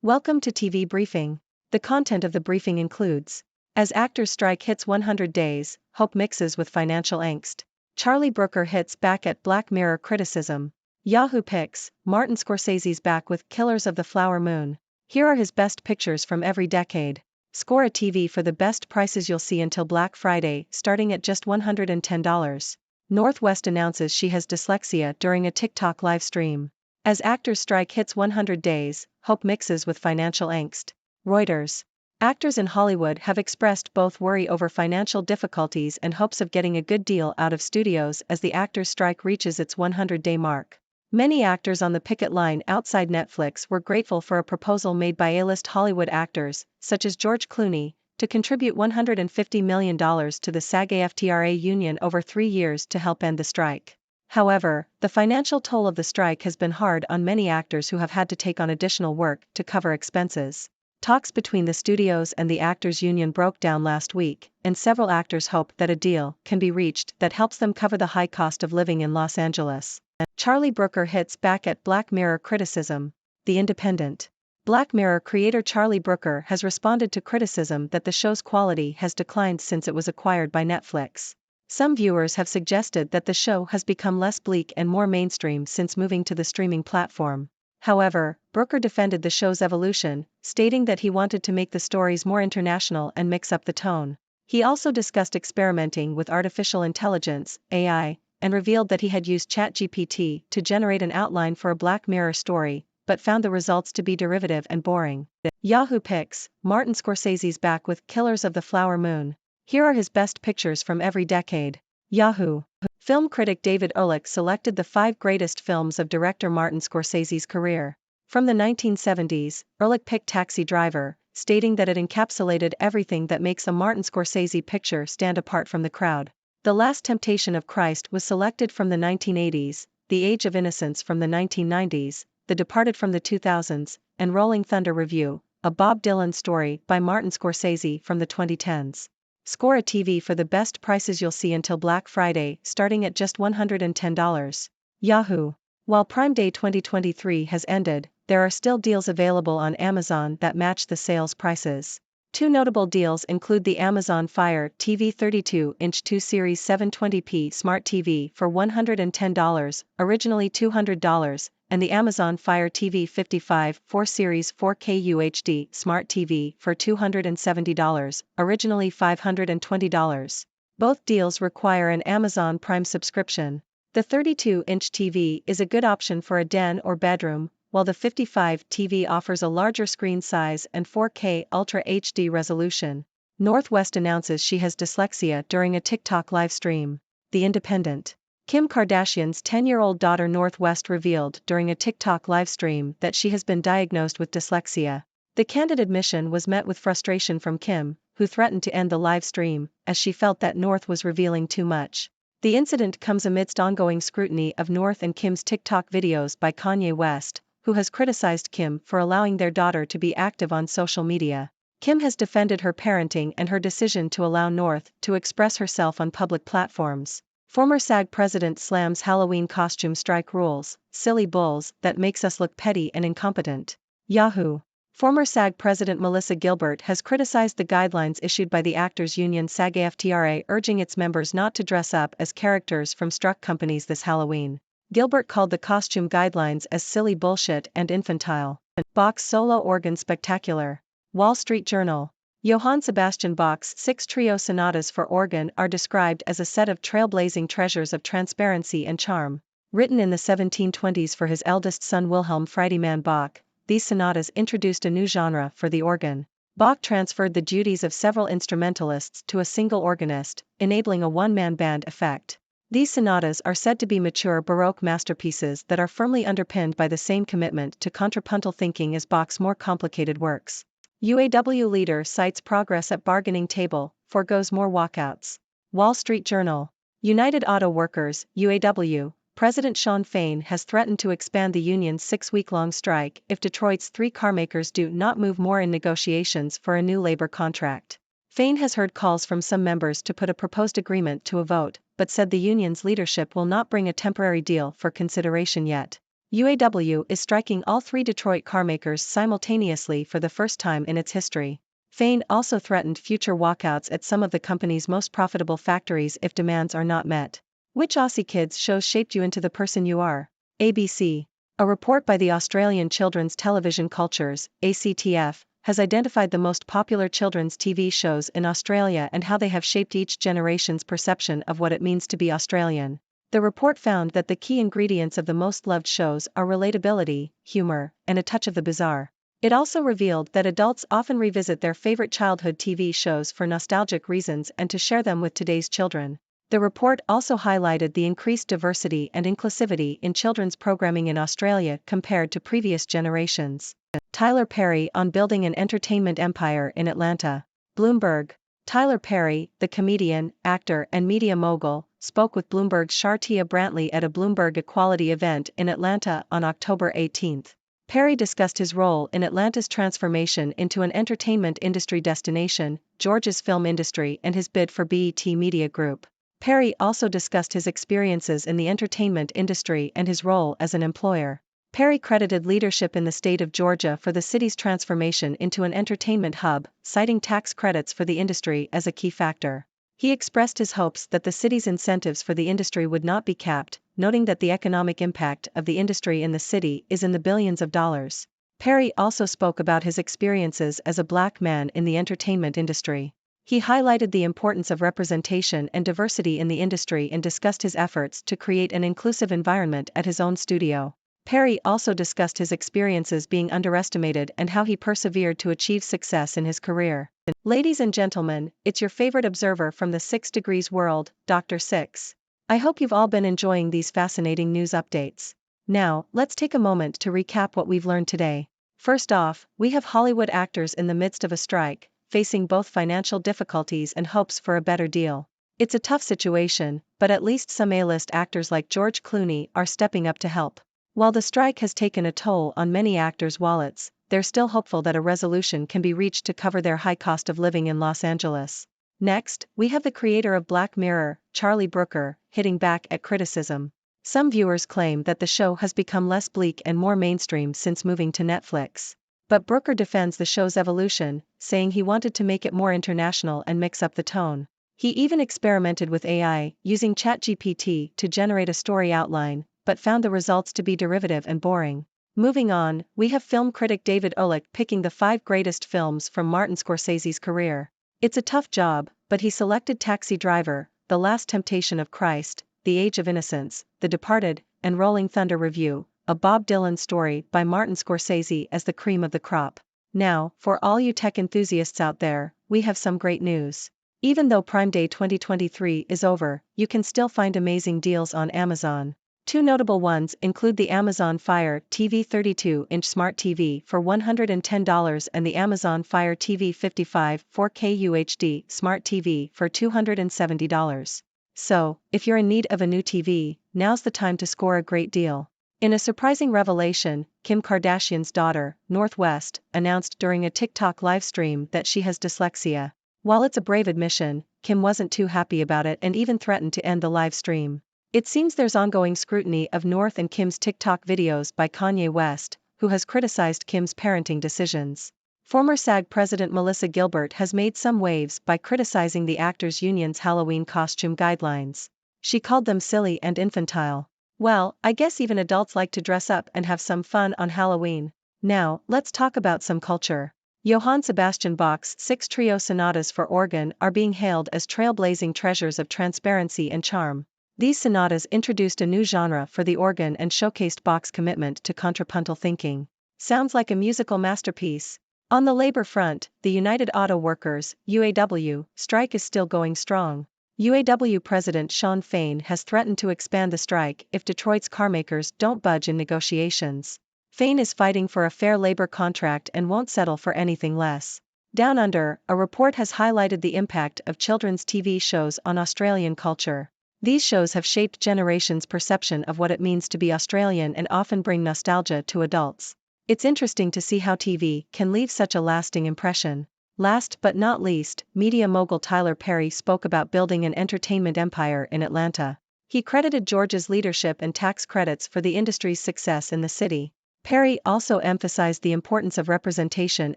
Welcome to TV Briefing. The content of the briefing includes: as actors' strike hits 100 days, hope mixes with financial angst. Charlie Brooker hits back at Black Mirror criticism. Yahoo picks, Martin Scorsese's back with Killers of the Flower Moon. Here are his best pictures from every decade. Score a TV for the best prices you'll see until Black Friday, starting at just $110. Northwest announces she has dyslexia during a TikTok live stream. As actors' strike hits 100 days, hope mixes with financial angst. Reuters. Actors in Hollywood have expressed both worry over financial difficulties and hopes of getting a good deal out of studios as the actors' strike reaches its 100-day mark. Many actors on the picket line outside Netflix were grateful for a proposal made by A-list Hollywood actors, such as George Clooney, to contribute $150 million to the SAG-AFTRA union over 3 years to help end the strike. However, the financial toll of the strike has been hard on many actors who have had to take on additional work to cover expenses. Talks between the studios and the actors' union broke down last week, and several actors hope that a deal can be reached that helps them cover the high cost of living in Los Angeles. Charlie Brooker hits back at Black Mirror criticism. The Independent. Black Mirror creator Charlie Brooker has responded to criticism that the show's quality has declined since it was acquired by Netflix. Some viewers have suggested that the show has become less bleak and more mainstream since moving to the streaming platform. However, Brooker defended the show's evolution, stating that he wanted to make the stories more international and mix up the tone. He also discussed experimenting with artificial intelligence, AI, and revealed that he had used ChatGPT to generate an outline for a Black Mirror story, but found the results to be derivative and boring. Yahoo picks, Martin Scorsese's back with Killers of the Flower Moon. Here are his best pictures from every decade. Yahoo. Film critic David Olick selected the 5 greatest films of director Martin Scorsese's career. From the 1970s, Olick picked Taxi Driver, stating that it encapsulated everything that makes a Martin Scorsese picture stand apart from the crowd. The Last Temptation of Christ was selected from the 1980s, The Age of Innocence from the 1990s, The Departed from the 2000s, and Rolling Thunder Revue, a Bob Dylan story by Martin Scorsese from the 2010s. Score a TV for the best prices you'll see until Black Friday, starting at just $110. Yahoo. While Prime Day 2023 has ended, there are still deals available on Amazon that match the sales prices. 2 notable deals include the Amazon Fire TV 32-inch 2 Series 720p Smart TV for $110, originally $200, and the Amazon Fire TV 55 4 Series 4K UHD Smart TV for $270, originally $520. Both deals require an Amazon Prime subscription. The 32-inch TV is a good option for a den or bedroom, while the 55 TV offers a larger screen size and 4K Ultra HD resolution. Northwest announces she has dyslexia during a TikTok live stream. The Independent. Kim Kardashian's 10-year-old daughter Northwest revealed during a TikTok live stream that she has been diagnosed with dyslexia. The candid admission was met with frustration from Kim, who threatened to end the live stream, as she felt that North was revealing too much. The incident comes amidst ongoing scrutiny of North and Kim's TikTok videos by Kanye West, who has criticized Kim for allowing their daughter to be active on social media. Kim has defended her parenting and her decision to allow North to express herself on public platforms. Former SAG president slams Halloween costume strike rules, silly bulls that makes us look petty and incompetent. Yahoo. Former SAG president Melissa Gilbert has criticized the guidelines issued by the actors union SAG-AFTRA, urging its members not to dress up as characters from struck companies this Halloween. Gilbert called the costume guidelines as silly bullshit and infantile. Bach's solo organ spectacular. Wall Street Journal. Johann Sebastian Bach's 6 trio sonatas for organ are described as a set of trailblazing treasures of transparency and charm. Written in the 1720s for his eldest son Wilhelm Friedemann Bach, these sonatas introduced a new genre for the organ. Bach transferred the duties of several instrumentalists to a single organist, enabling a one-man band effect. These sonatas are said to be mature Baroque masterpieces that are firmly underpinned by the same commitment to contrapuntal thinking as Bach's more complicated works. UAW leader cites progress at bargaining table, forgoes more walkouts. Wall Street Journal. United Auto Workers, UAW, President Shawn Fain has threatened to expand the union's 6-week-long strike if Detroit's 3 carmakers do not move more in negotiations for a new labor contract. Fain has heard calls from some members to put a proposed agreement to a vote, but said the union's leadership will not bring a temporary deal for consideration yet. UAW is striking all three Detroit carmakers simultaneously for the first time in its history. Fane also threatened future walkouts at some of the company's most profitable factories if demands are not met. Which Aussie kids shows shaped you into the person you are? ABC. A report by the Australian Children's Television Cultures, ACTF, has identified the most popular children's TV shows in Australia and how they have shaped each generation's perception of what it means to be Australian. The report found that the key ingredients of the most loved shows are relatability, humor, and a touch of the bizarre. It also revealed that adults often revisit their favorite childhood TV shows for nostalgic reasons and to share them with today's children. The report also highlighted the increased diversity and inclusivity in children's programming in Australia compared to previous generations. Tyler Perry on building an entertainment empire in Atlanta. Bloomberg. Tyler Perry, the comedian, actor, and media mogul, spoke with Bloomberg's Shartia Brantley at a Bloomberg Equality event in Atlanta on October 18. Perry discussed his role in Atlanta's transformation into an entertainment industry destination, Georgia's film industry, and his bid for BET Media Group. Perry also discussed his experiences in the entertainment industry and his role as an employer. Perry credited leadership in the state of Georgia for the city's transformation into an entertainment hub, citing tax credits for the industry as a key factor. He expressed his hopes that the city's incentives for the industry would not be capped, noting that the economic impact of the industry in the city is in the billions of dollars. Perry also spoke about his experiences as a black man in the entertainment industry. He highlighted the importance of representation and diversity in the industry and discussed his efforts to create an inclusive environment at his own studio. Perry also discussed his experiences being underestimated and how he persevered to achieve success in his career. Ladies and gentlemen, it's your favorite observer from the 6 Degrees world, Dr. Six. I hope you've all been enjoying these fascinating news updates. Now, let's take a moment to recap what we've learned today. First off, we have Hollywood actors in the midst of a strike, facing both financial difficulties and hopes for a better deal. It's a tough situation, but at least some A-list actors like George Clooney are stepping up to help. While the strike has taken a toll on many actors' wallets, they're still hopeful that a resolution can be reached to cover their high cost of living in Los Angeles. Next, we have the creator of Black Mirror, Charlie Brooker, hitting back at criticism. Some viewers claim that the show has become less bleak and more mainstream since moving to Netflix. But Brooker defends the show's evolution, saying he wanted to make it more international and mix up the tone. He even experimented with AI, using ChatGPT to generate a story outline, but found the results to be derivative and boring. Moving on, we have film critic David Olick picking the 5 greatest films from Martin Scorsese's career. It's a tough job, but he selected Taxi Driver, The Last Temptation of Christ, The Age of Innocence, The Departed, and Rolling Thunder Review, a Bob Dylan story by Martin Scorsese as the cream of the crop. Now, for all you tech enthusiasts out there, we have some great news. Even though Prime Day 2023 is over, you can still find amazing deals on Amazon. 2 notable ones include the Amazon Fire TV 32-inch Smart TV for $110 and the Amazon Fire TV 55 4K UHD Smart TV for $270. So, if you're in need of a new TV, now's the time to score a great deal. In a surprising revelation, Kim Kardashian's daughter, Northwest, announced during a TikTok live stream that she has dyslexia. While it's a brave admission, Kim wasn't too happy about it and even threatened to end the live stream. It seems there's ongoing scrutiny of North and Kim's TikTok videos by Kanye West, who has criticized Kim's parenting decisions. Former SAG president Melissa Gilbert has made some waves by criticizing the actors' union's Halloween costume guidelines. She called them silly and infantile. Well, I guess even adults like to dress up and have some fun on Halloween. Now, let's talk about some culture. Johann Sebastian Bach's 6 trio sonatas for organ are being hailed as trailblazing treasures of transparency and charm. These sonatas introduced a new genre for the organ and showcased Bach's commitment to contrapuntal thinking. Sounds like a musical masterpiece. On the labor front, the United Auto Workers, UAW, strike is still going strong. UAW President Shawn Fain has threatened to expand the strike if Detroit's carmakers don't budge in negotiations. Fain is fighting for a fair labor contract and won't settle for anything less. Down Under, a report has highlighted the impact of children's TV shows on Australian culture. These shows have shaped generations' perception of what it means to be Australian and often bring nostalgia to adults. It's interesting to see how TV can leave such a lasting impression. Last but not least, media mogul Tyler Perry spoke about building an entertainment empire in Atlanta. He credited George's leadership and tax credits for the industry's success in the city. Perry also emphasized the importance of representation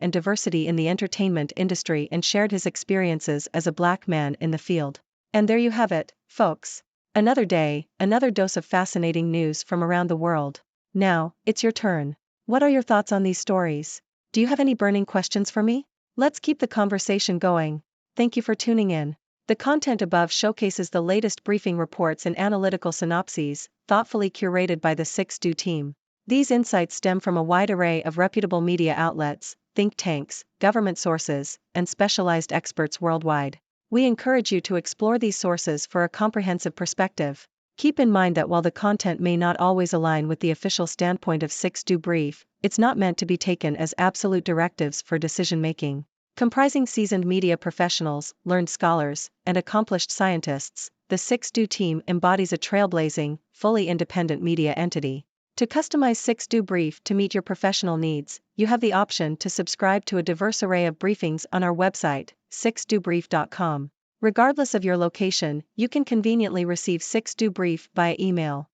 and diversity in the entertainment industry and shared his experiences as a black man in the field. And there you have it, folks. Another day, another dose of fascinating news from around the world. Now, it's your turn. What are your thoughts on these stories? Do you have any burning questions for me? Let's keep the conversation going. Thank you for tuning in. The content above showcases the latest briefing reports and analytical synopses, thoughtfully curated by the 6Do team. These insights stem from a wide array of reputable media outlets, think tanks, government sources, and specialized experts worldwide. We encourage you to explore these sources for a comprehensive perspective. Keep in mind that while the content may not always align with the official standpoint of 6Do Brief, it's not meant to be taken as absolute directives for decision-making. Comprising seasoned media professionals, learned scholars, and accomplished scientists, the 6Do team embodies a trailblazing, fully independent media entity. To customize 6Do Brief to meet your professional needs, you have the option to subscribe to a diverse array of briefings on our website, 6dobrief.com. Regardless of your location, you can conveniently receive 6Do Brief via email.